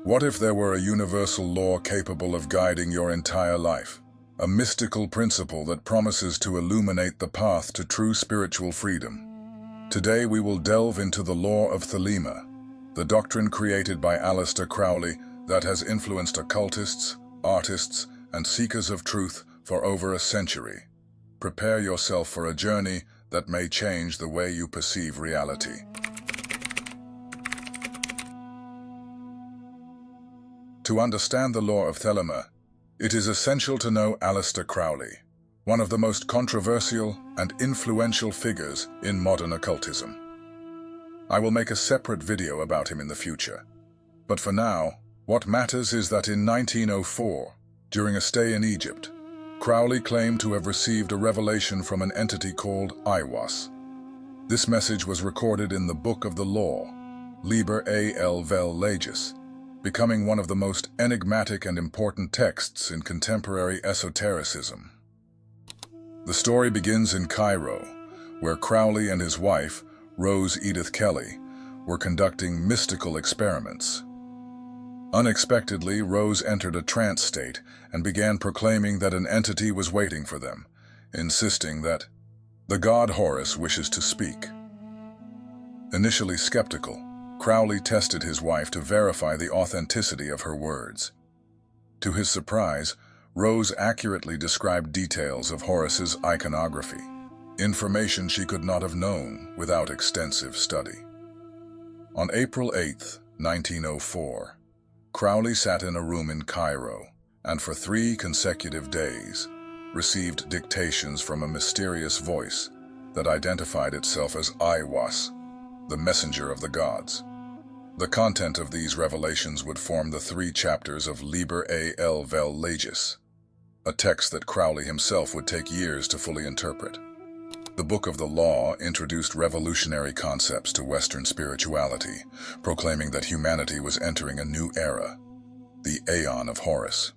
What if there were a universal law capable of guiding your entire life? A mystical principle that promises to illuminate the path to true spiritual freedom. Today we will delve into the law of Thelema, the doctrine created by Aleister Crowley that has influenced occultists, artists, and seekers of truth for over a century. Prepare yourself for a journey that may change the way you perceive reality. To understand the law of Thelema, it is essential to know Aleister Crowley, one of the most controversial and influential figures in modern occultism. I will make a separate video about him in the future. But for now, what matters is that in 1904, during a stay in Egypt, Crowley claimed to have received a revelation from an entity called Aiwass. This message was recorded in the Book of the Law, Liber vel Legis, becoming one of the most enigmatic and important texts in contemporary esotericism. The story begins in Cairo, where Crowley and his wife, Rose Edith Kelly, were conducting mystical experiments. Unexpectedly, Rose entered a trance state and began proclaiming that an entity was waiting for them, insisting that the god Horus wishes to speak. Initially skeptical, Crowley tested his wife to verify the authenticity of her words. To his surprise, Rose accurately described details of Horus's iconography, information she could not have known without extensive study. On April 8, 1904, Crowley sat in a room in Cairo and for 3 consecutive days received dictations from a mysterious voice that identified itself as Aiwass, the messenger of the gods. The content of these revelations would form the 3 chapters of Liber vel Legis, a text that Crowley himself would take years to fully interpret. The Book of the Law introduced revolutionary concepts to Western spirituality, proclaiming that humanity was entering a new era, the Aeon of Horus.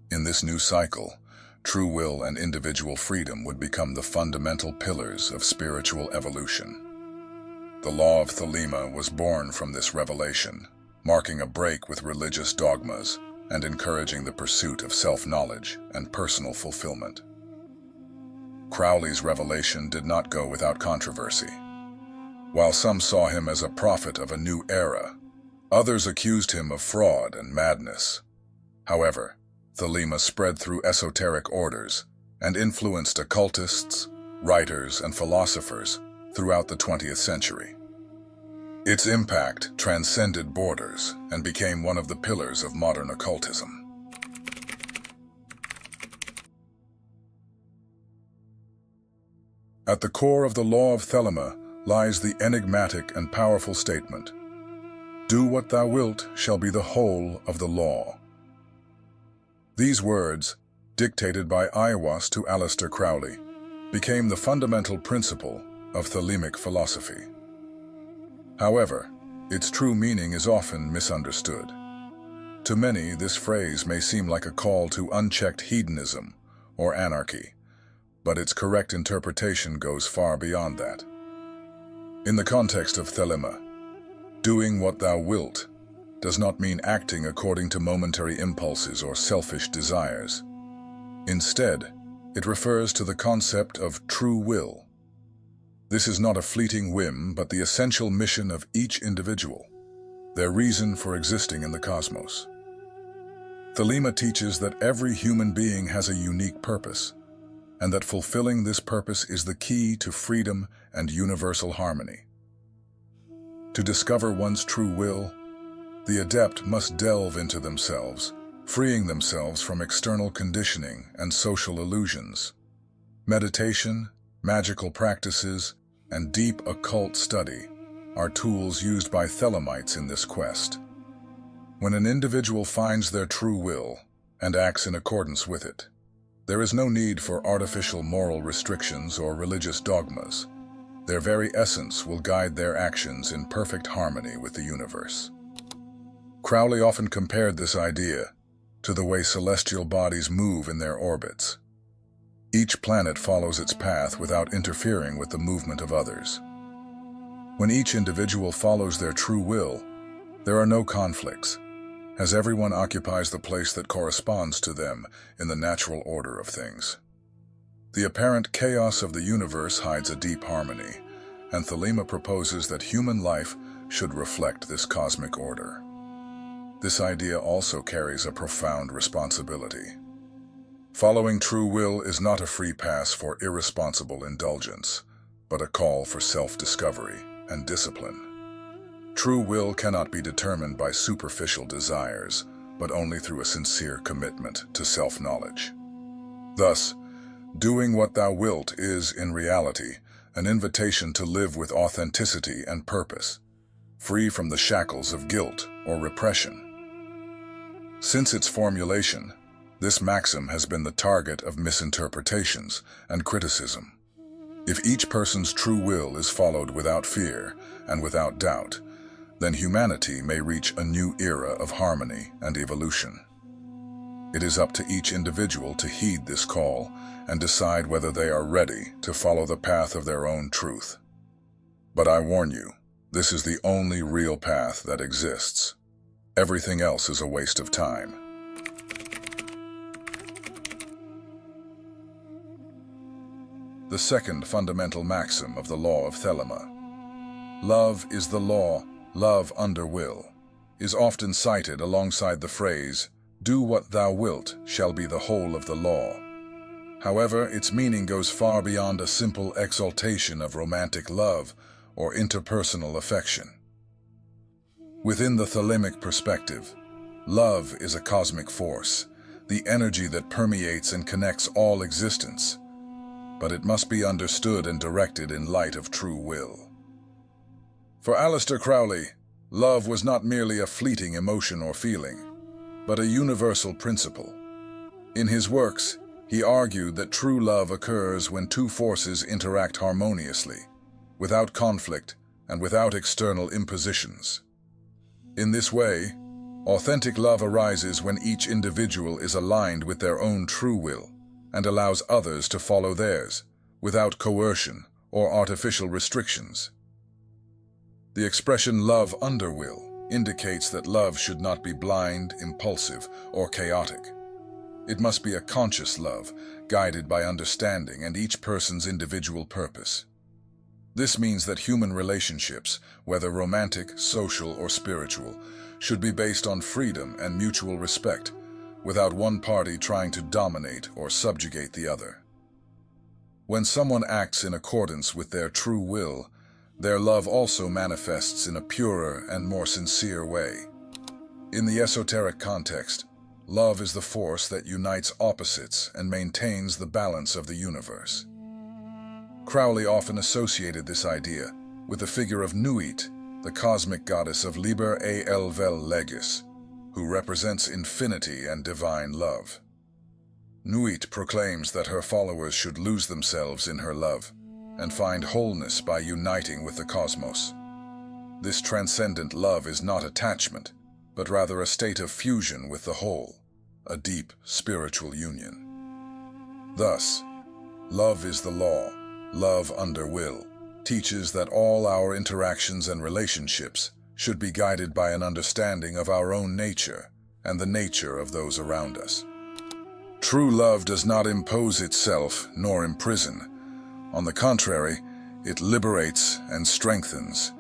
In this new cycle, true will and individual freedom would become the fundamental pillars of spiritual evolution. The law of Thelema was born from this revelation, marking a break with religious dogmas and encouraging the pursuit of self-knowledge and personal fulfillment. Crowley's revelation did not go without controversy. While some saw him as a prophet of a new era, others accused him of fraud and madness. However, Thelema spread through esoteric orders and influenced occultists, writers, and philosophers throughout the 20th century. Its impact transcended borders and became one of the pillars of modern occultism. At the core of the law of Thelema lies the enigmatic and powerful statement, "Do what thou wilt shall be the whole of the law." These words, dictated by Aiwass to Aleister Crowley, became the fundamental principle of Thelemic philosophy. However, its true meaning is often misunderstood. To many, this phrase may seem like a call to unchecked hedonism or anarchy, but its correct interpretation goes far beyond that. In the context of Thelema, doing what thou wilt does not mean acting according to momentary impulses or selfish desires. Instead, it refers to the concept of true will. This is not a fleeting whim, but the essential mission of each individual, their reason for existing in the cosmos. Thelema teaches that every human being has a unique purpose, and that fulfilling this purpose is the key to freedom and universal harmony. To discover one's true will, the adept must delve into themselves, freeing themselves from external conditioning and social illusions. Meditation, magical practices, and deep occult study are tools used by Thelemites in this quest. When an individual finds their true will and acts in accordance with it, there is no need for artificial moral restrictions or religious dogmas. Their very essence will guide their actions in perfect harmony with the universe. Crowley often compared this idea to the way celestial bodies move in their orbits. Each planet follows its path without interfering with the movement of others. When each individual follows their true will, there are no conflicts, as everyone occupies the place that corresponds to them in the natural order of things. The apparent chaos of the universe hides a deep harmony, and Thelema proposes that human life should reflect this cosmic order. This idea also carries a profound responsibility. Following true will is not a free pass for irresponsible indulgence, but a call for self-discovery and discipline. True will cannot be determined by superficial desires, but only through a sincere commitment to self-knowledge. Thus, doing what thou wilt is, in reality, an invitation to live with authenticity and purpose, free from the shackles of guilt or repression. Since its formulation, this maxim has been the target of misinterpretations and criticism. If each person's true will is followed without fear and without doubt, then humanity may reach a new era of harmony and evolution. It is up to each individual to heed this call and decide whether they are ready to follow the path of their own truth. But I warn you, this is the only real path that exists. Everything else is a waste of time. The second fundamental maxim of the law of Thelema, love is the law, love under will, is often cited alongside the phrase, do what thou wilt shall be the whole of the law. However, its meaning goes far beyond a simple exaltation of romantic love or interpersonal affection. Within the Thelemic perspective, love is a cosmic force, the energy that permeates and connects all existence, but it must be understood and directed in light of true will. For Aleister Crowley, love was not merely a fleeting emotion or feeling, but a universal principle. In his works, he argued that true love occurs when two forces interact harmoniously, without conflict and without external impositions. In this way, authentic love arises when each individual is aligned with their own true will and allows others to follow theirs, without coercion or artificial restrictions. The expression love under will indicates that love should not be blind, impulsive, or chaotic. It must be a conscious love, guided by understanding and each person's individual purpose. This means that human relationships, whether romantic, social, or spiritual, should be based on freedom and mutual respect, without one party trying to dominate or subjugate the other. When someone acts in accordance with their true will, their love also manifests in a purer and more sincere way. In the esoteric context, love is the force that unites opposites and maintains the balance of the universe. Crowley often associated this idea with the figure of Nuit, the cosmic goddess of Liber et Vel Legis, who represents infinity and divine love. Nuit proclaims that her followers should lose themselves in her love and find wholeness by uniting with the cosmos. This transcendent love is not attachment, but rather a state of fusion with the whole, a deep spiritual union. Thus, love is the law, love under will, teaches that all our interactions and relationships should be guided by an understanding of our own nature and the nature of those around us. True love does not impose itself nor imprison. On the contrary, it liberates and strengthens.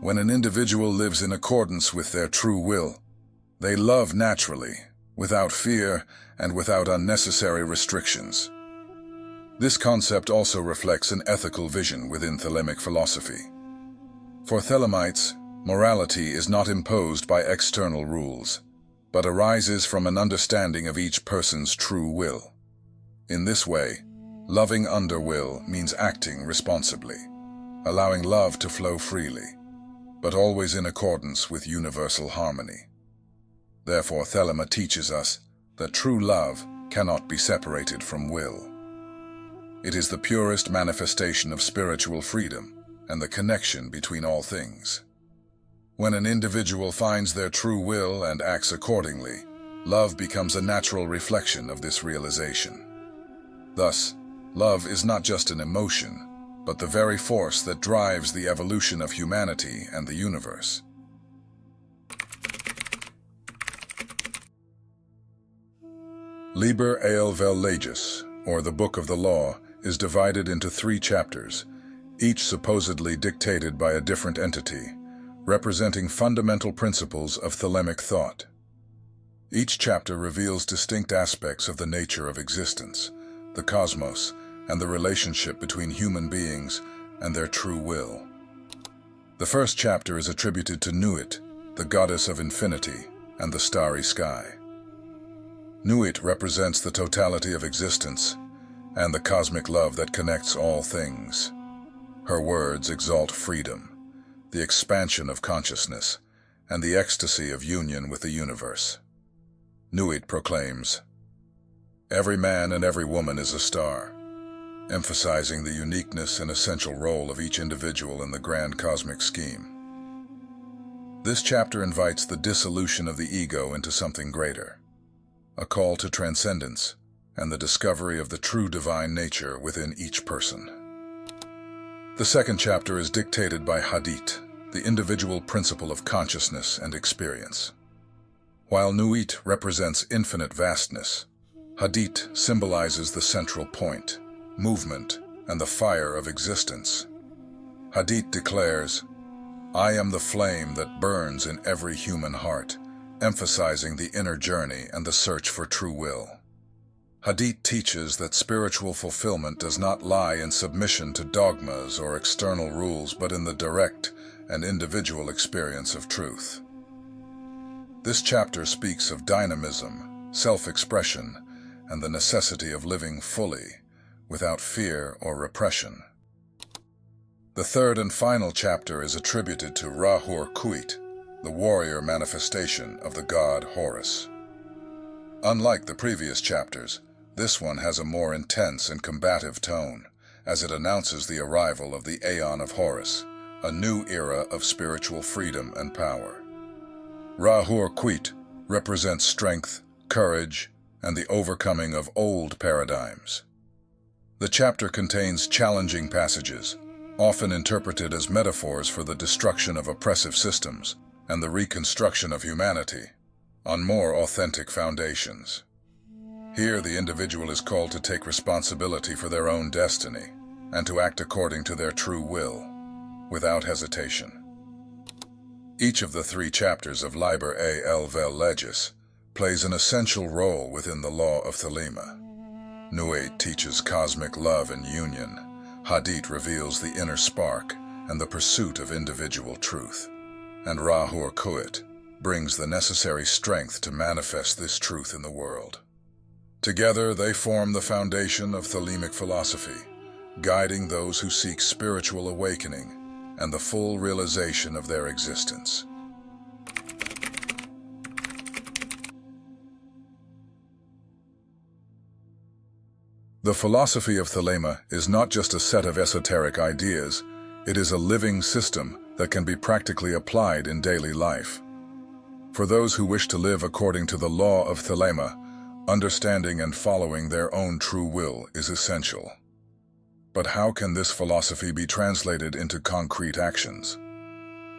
When an individual lives in accordance with their true will, they love naturally, without fear and without unnecessary restrictions. This concept also reflects an ethical vision within Thelemic philosophy. For Thelemites, morality is not imposed by external rules, but arises from an understanding of each person's true will. In this way, loving under will means acting responsibly, allowing love to flow freely, but always in accordance with universal harmony. Therefore, Thelema teaches us that true love cannot be separated from will. It is the purest manifestation of spiritual freedom and the connection between all things. When an individual finds their true will and acts accordingly, love becomes a natural reflection of this realization. Thus, love is not just an emotion, but the very force that drives the evolution of humanity and the universe. Liber vel Legis, or the Book of the Law, is divided into 3 chapters, each supposedly dictated by a different entity, representing fundamental principles of thelemic thought. Each chapter reveals distinct aspects of the nature of existence, the cosmos, and the relationship between human beings and their true will. The first chapter is attributed to Nuit, the goddess of infinity and the starry sky. Nuit represents the totality of existence and the cosmic love that connects all things. Her words exalt freedom, the expansion of consciousness, and the ecstasy of union with the universe. Nuit proclaims, "Every man and every woman is a star," emphasizing the uniqueness and essential role of each individual in the grand cosmic scheme. This chapter invites the dissolution of the ego into something greater, a call to transcendence and the discovery of the true divine nature within each person. The second chapter is dictated by Hadith, the individual principle of consciousness and experience. While Nuit represents infinite vastness, Hadith symbolizes the central point, movement, and the fire of existence. Hadith declares, "I am the flame that burns in every human heart," emphasizing the inner journey and the search for true will. Hadith teaches that spiritual fulfillment does not lie in submission to dogmas or external rules, but in the direct and individual experience of truth. This chapter speaks of dynamism, self-expression, and the necessity of living fully, without fear or repression. The third and final chapter is attributed to Ra-Hur-Khuit, the warrior manifestation of the god Horus. Unlike the previous chapters, this one has a more intense and combative tone, as it announces the arrival of the Aeon of Horus, a new era of spiritual freedom and power. Ra-Hur-Khuit represents strength, courage, and the overcoming of old paradigms. The chapter contains challenging passages, often interpreted as metaphors for the destruction of oppressive systems and the reconstruction of humanity on more authentic foundations. Here, the individual is called to take responsibility for their own destiny and to act according to their true will, without hesitation. Each of the 3 chapters of Liber vel Legis plays an essential role within the law of Thelema. Nuit teaches cosmic love and union. Hadith reveals the inner spark and the pursuit of individual truth. And Ra-Hur-Khuit brings the necessary strength to manifest this truth in the world. Together, they form the foundation of Thelemic philosophy, guiding those who seek spiritual awakening and the full realization of their existence. The philosophy of Thelema is not just a set of esoteric ideas, it is a living system that can be practically applied in daily life. For those who wish to live according to the law of Thelema, understanding and following their own true will is essential. But how can this philosophy be translated into concrete actions?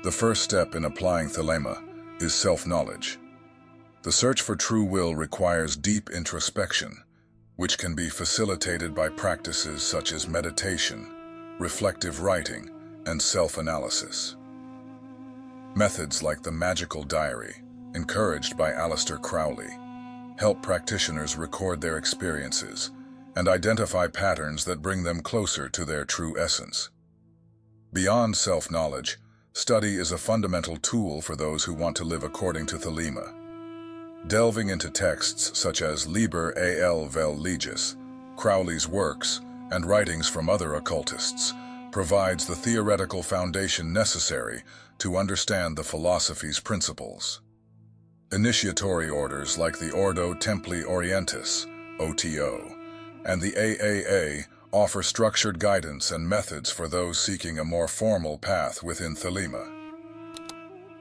The first step in applying Thelema is self-knowledge. The search for true will requires deep introspection, which can be facilitated by practices such as meditation, reflective writing, and self-analysis. Methods like the magical diary, encouraged by Aleister Crowley, help practitioners record their experiences and identify patterns that bring them closer to their true essence. Beyond self-knowledge, study is a fundamental tool for those who want to live according to Thelema. Delving into texts such as Liber vel Legis, Crowley's works, and writings from other occultists provides the theoretical foundation necessary to understand the philosophy's principles. Initiatory orders like the Ordo Templi Orientis, OTO, and the AAA offer structured guidance and methods for those seeking a more formal path within Thelema.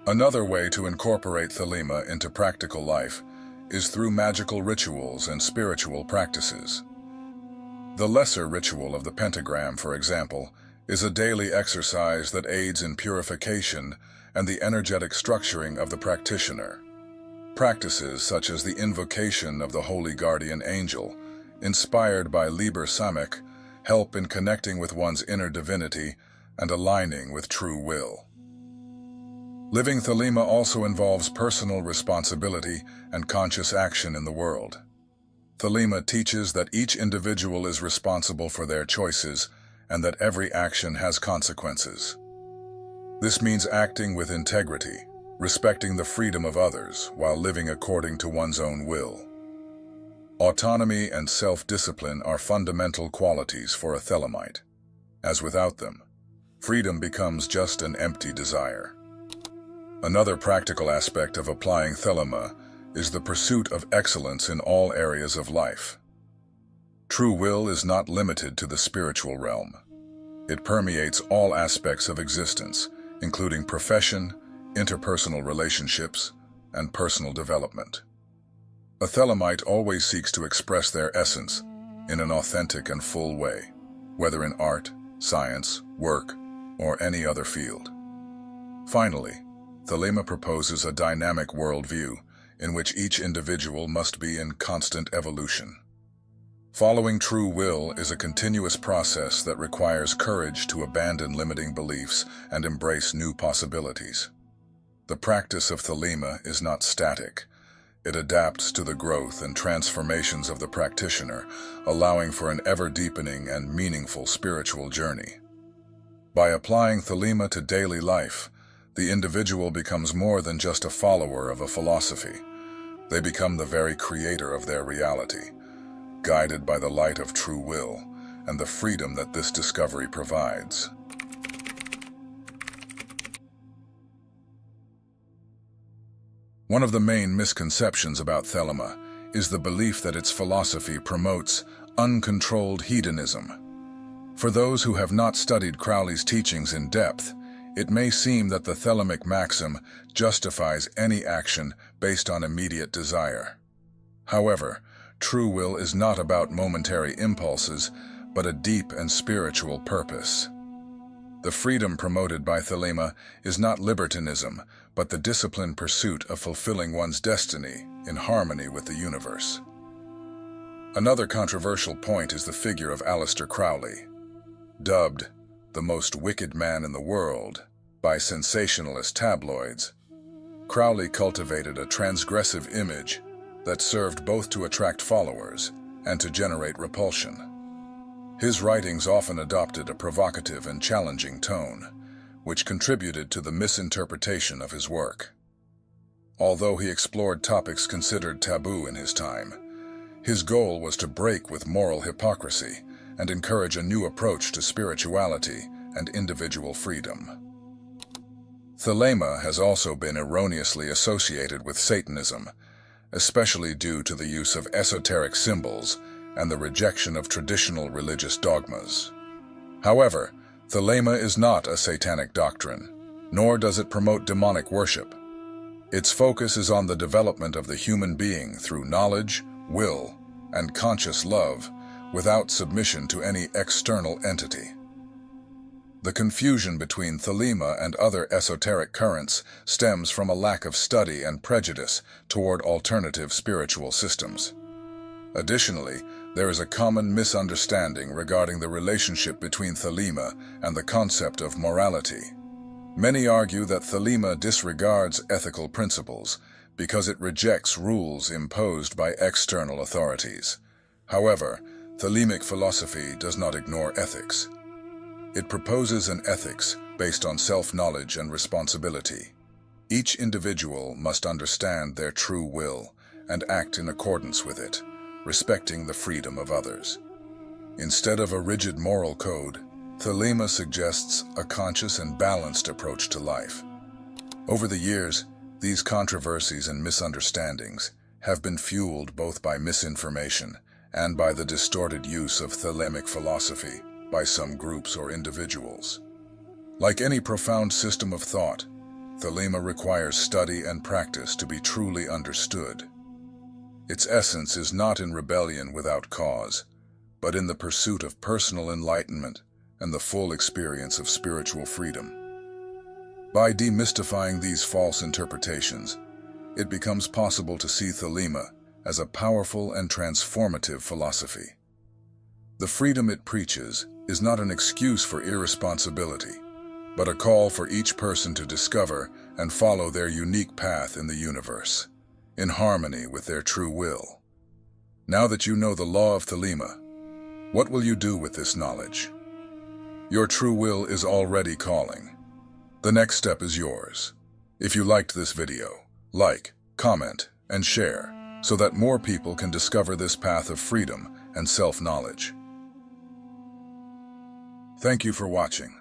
Another way to incorporate Thelema into practical life is through magical rituals and spiritual practices. The lesser ritual of the pentagram, for example, is a daily exercise that aids in purification and the energetic structuring of the practitioner. Practices such as the invocation of the holy guardian angel, inspired by Liber, help in connecting with one's inner divinity and aligning with true will. Living Thelema also involves personal responsibility and conscious action in the world. Thelema teaches that each individual is responsible for their choices and that every action has consequences. This means acting with integrity, respecting the freedom of others while living according to one's own will. Autonomy and self-discipline are fundamental qualities for a Thelemite, as without them, freedom becomes just an empty desire. Another practical aspect of applying Thelema is the pursuit of excellence in all areas of life. True will is not limited to the spiritual realm. It permeates all aspects of existence, including profession, interpersonal relationships, and personal development. A Thelemite always seeks to express their essence in an authentic and full way, whether in art, science, work, or any other field. Finally, Thelema proposes a dynamic worldview in which each individual must be in constant evolution. Following true will is a continuous process that requires courage to abandon limiting beliefs and embrace new possibilities. The practice of Thelema is not static. It adapts to the growth and transformations of the practitioner, allowing for an ever-deepening and meaningful spiritual journey. By applying Thelema to daily life, the individual becomes more than just a follower of a philosophy. They become the very creator of their reality, guided by the light of true will and the freedom that this discovery provides. One of the main misconceptions about Thelema is the belief that its philosophy promotes uncontrolled hedonism. For those who have not studied Crowley's teachings in depth, it may seem that the Thelemic maxim justifies any action based on immediate desire. However, true will is not about momentary impulses, but a deep and spiritual purpose. The freedom promoted by Thelema is not libertinism, but the disciplined pursuit of fulfilling one's destiny in harmony with the universe. Another controversial point is the figure of Aleister Crowley. Dubbed the most wicked man in the world by sensationalist tabloids, Crowley cultivated a transgressive image that served both to attract followers and to generate repulsion. His writings often adopted a provocative and challenging tone, which contributed to the misinterpretation of his work. Although he explored topics considered taboo in his time, his goal was to break with moral hypocrisy and encourage a new approach to spirituality and individual freedom. Thelema has also been erroneously associated with Satanism, especially due to the use of esoteric symbols and the rejection of traditional religious dogmas. However, Thelema is not a satanic doctrine, nor does it promote demonic worship. Its focus is on the development of the human being through knowledge, will, and conscious love, without submission to any external entity. The confusion between Thelema and other esoteric currents stems from a lack of study and prejudice toward alternative spiritual systems. Additionally, there is a common misunderstanding regarding the relationship between Thelema and the concept of morality. Many argue that Thelema disregards ethical principles because it rejects rules imposed by external authorities. However, Thelemic philosophy does not ignore ethics. It proposes an ethics based on self-knowledge and responsibility. Each individual must understand their true will and act in accordance with it, respecting the freedom of others. Instead of a rigid moral code, Thelema suggests a conscious and balanced approach to life. Over the years, these controversies and misunderstandings have been fueled both by misinformation and by the distorted use of Thelemic philosophy by some groups or individuals. Like any profound system of thought, Thelema requires study and practice to be truly understood. Its essence is not in rebellion without cause, but in the pursuit of personal enlightenment and the full experience of spiritual freedom. By demystifying these false interpretations, it becomes possible to see Thelema as a powerful and transformative philosophy. The freedom it preaches is not an excuse for irresponsibility, but a call for each person to discover and follow their unique path in the universe, in harmony with their true will. Now that you know the law of Thelema, what will you do with this knowledge? Your true will is already calling. The next step is yours. If you liked this video, like, comment, and share so that more people can discover this path of freedom and self-knowledge. Thank you for watching.